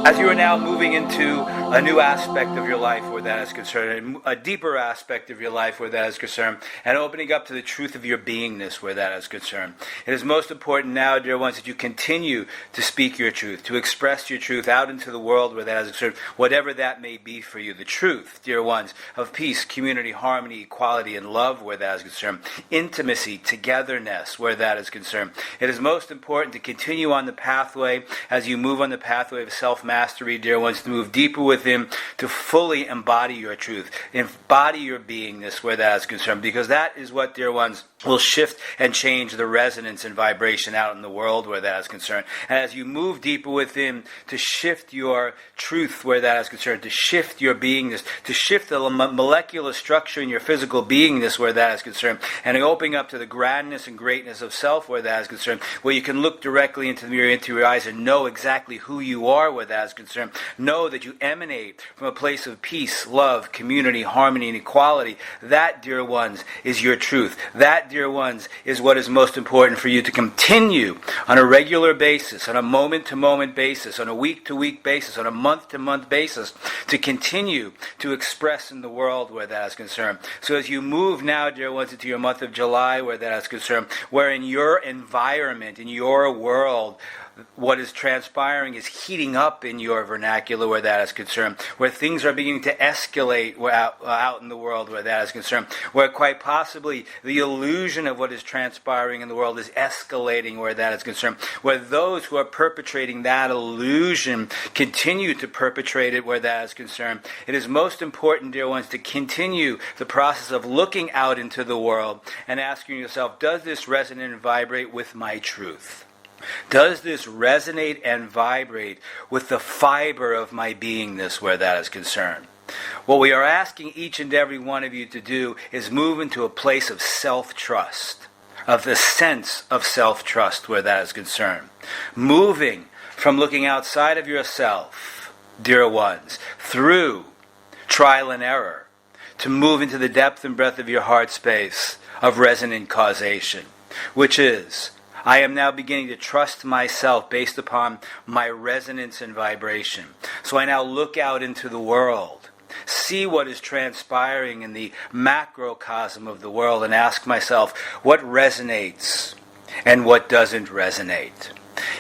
As you are now moving into a new aspect of your life where that is concerned, a deeper aspect of your life where that is concerned, and opening up to the truth of your beingness where that is concerned, it is most important now, dear ones, that you continue to speak your truth, to express your truth out into the world where that is concerned, whatever that may be for you. The truth, dear ones, of peace, community, harmony, equality, and love where that is concerned, intimacy, togetherness where that is concerned. It is most important to continue on the pathway as you move on the pathway of self-mastery, dear ones, to move deeper within, to fully embody your truth, embody your beingness where that is concerned, because that is what, dear ones, will shift and change the resonance and vibration out in the world where that is concerned. And as you move deeper within to shift your truth where that is concerned, to shift your beingness, to shift the molecular structure in your physical beingness where that is concerned, and opening up to the grandness and greatness of self where that is concerned, where you can look directly into the mirror, into your eyes, and know exactly who you are where that is concerned. Know that you emanate from a place of peace, love, community, harmony, and equality. That, dear ones, is your truth. That, dear ones, is what is most important for you to continue on a regular basis, on a moment-to-moment basis, on a week-to-week basis, on a month-to-month basis, to continue to express in the world where that is concerned. So as you move now, dear ones, into your month of July where that is concerned, where in your environment, in your world, what is transpiring is heating up in your vernacular where that is concerned, where things are beginning to escalate out in the world where that is concerned, where quite possibly the illusion of what is transpiring in the world is escalating where that is concerned, where those who are perpetrating that illusion continue to perpetrate it where that is concerned. It is most important, dear ones, to continue the process of looking out into the world and asking yourself, does this resonate and vibrate with my truth? Does this resonate and vibrate with the fiber of my beingness where that is concerned? What we are asking each and every one of you to do is move into a place of self-trust, of the sense of self-trust where that is concerned. Moving from looking outside of yourself, dear ones, through trial and error, to move into the depth and breadth of your heart space of resonant causation, which is, I am now beginning to trust myself based upon my resonance and vibration. So I now look out into the world, see what is transpiring in the macrocosm of the world, and ask myself, what resonates and what doesn't resonate?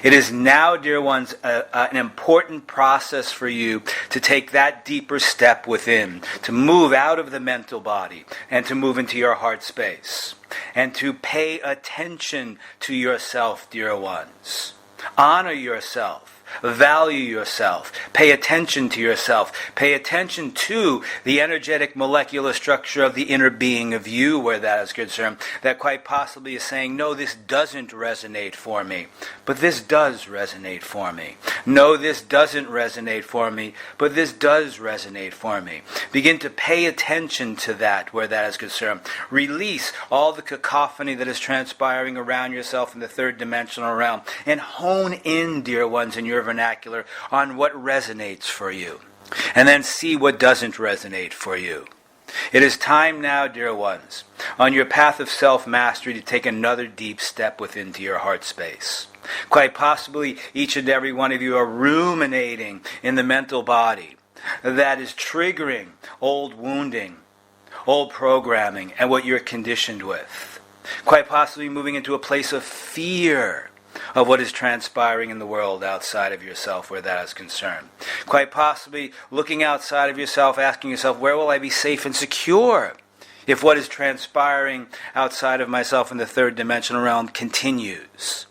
It is now, dear ones, an important process for you to take that deeper step within, to move out of the mental body and to move into your heart space, and to pay attention to yourself, dear ones. Honor yourself. Value yourself. Pay attention to yourself. Pay attention to the energetic molecular structure of the inner being of you where that is concerned, that quite possibly is saying, no, this doesn't resonate for me, but this does resonate for me. No, this doesn't resonate for me, but this does resonate for me. Begin to pay attention to that where that is concerned. Release all the cacophony that is transpiring around yourself in the third dimensional realm, and hone in, dear ones, in your vernacular on what resonates for you, and then see what doesn't resonate for you. It is time now, dear ones, on your path of self-mastery to take another deep step within to your heart space. Quite possibly each and every one of you are ruminating in the mental body that is triggering old wounding, old programming, and what you're conditioned with. Quite possibly moving into a place of fear of what is transpiring in the world outside of yourself where that is concerned. Quite possibly looking outside of yourself, asking yourself, where will I be safe and secure if what is transpiring outside of myself in the third dimensional realm continues?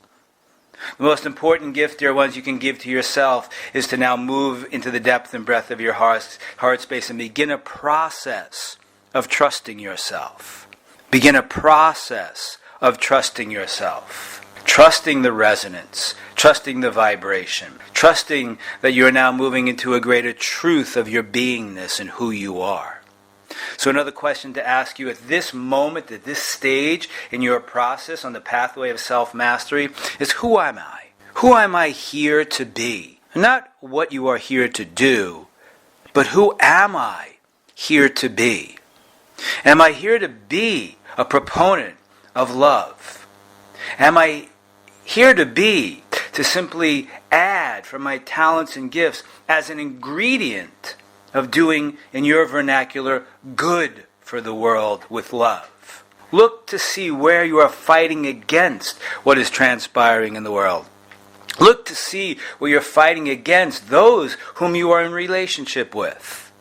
The most important gift, dear ones, you can give to yourself is to now move into the depth and breadth of your heart space and begin a process of trusting yourself. Begin a process of trusting yourself. Trusting the resonance, trusting the vibration, trusting that you're now moving into a greater truth of your beingness and who you are. So another question to ask you at this moment, at this stage in your process on the pathway of self-mastery is, who am I? Who am I here to be? Not what you are here to do, but who am I here to be? Am I here to be a proponent of love? Am I here to be to simply add from my talents and gifts as an ingredient of doing, in your vernacular, good for the world with love. Look to see where you are fighting against what is transpiring in the world. Look to see where you're fighting against those whom you are in relationship with.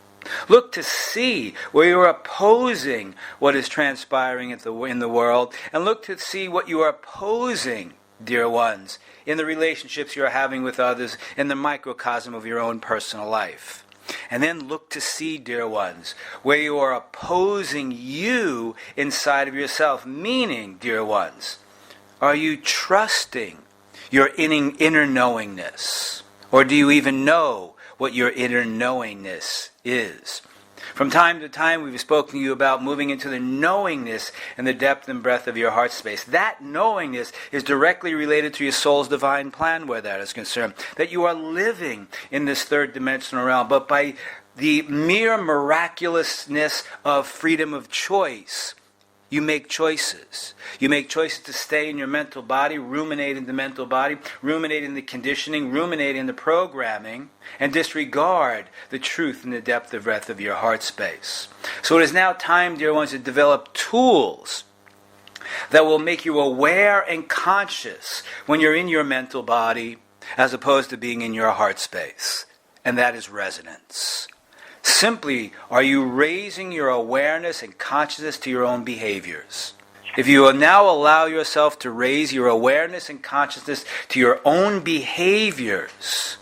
Look to see where you are opposing what is transpiring in the world, and look to see what you are opposing, dear ones, in the relationships you are having with others, in the microcosm of your own personal life. And then look to see, dear ones, where you are opposing you inside of yourself. Meaning, dear ones, are you trusting your inner knowingness? Or do you even know what your inner knowingness is? From time to time, we've spoken to you about moving into the knowingness and the depth and breadth of your heart space. That knowingness is directly related to your soul's divine plan where that is concerned. That you are living in this third dimensional realm, but by the mere miraculousness of freedom of choice, you make choices. You make choices to stay in your mental body, ruminate in the mental body, ruminate in the conditioning, ruminate in the programming, and disregard the truth and the depth and breadth of your heart space. So it is now time, dear ones, to develop tools that will make you aware and conscious when you're in your mental body as opposed to being in your heart space. And that is resonance. Simply, are you raising your awareness and consciousness to your own behaviors? If you will now allow yourself to raise your awareness and consciousness to your own behaviors,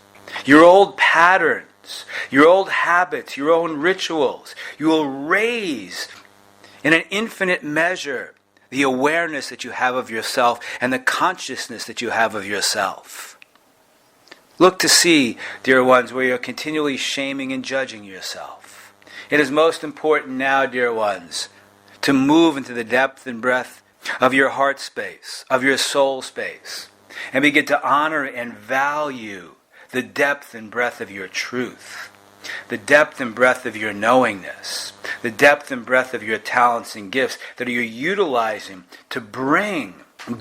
your old patterns, your old habits, your own rituals, you will raise in an infinite measure the awareness that you have of yourself and the consciousness that you have of yourself. Look to see, dear ones, where you're continually shaming and judging yourself. It is most important now, dear ones, to move into the depth and breadth of your heart space, of your soul space, and begin to honor and value the depth and breadth of your truth, the depth and breadth of your knowingness, the depth and breadth of your talents and gifts that you're utilizing to bring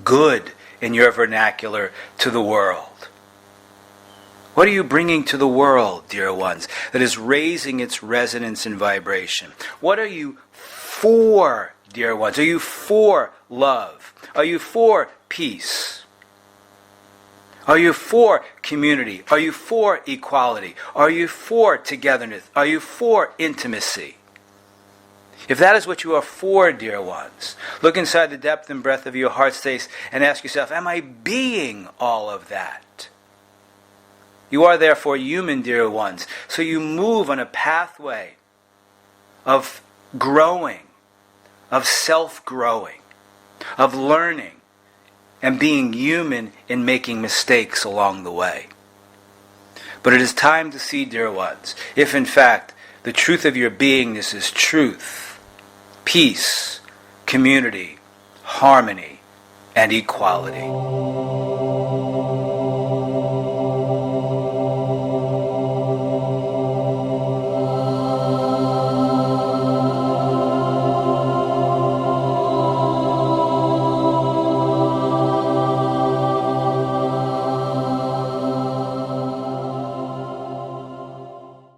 good in your vernacular to the world. What are you bringing to the world, dear ones, that is raising its resonance and vibration? What are you for, dear ones? Are you for love? Are you for peace? Are you for community? Are you for equality? Are you for togetherness? Are you for intimacy? If that is what you are for, dear ones, look inside the depth and breadth of your heart space and ask yourself, am I being all of that? You are therefore human, dear ones. So you move on a pathway of growing, of self-growing, of learning, and being human in making mistakes along the way. But it is time to see, dear ones, if in fact the truth of your beingness is truth, peace, community, harmony, and equality.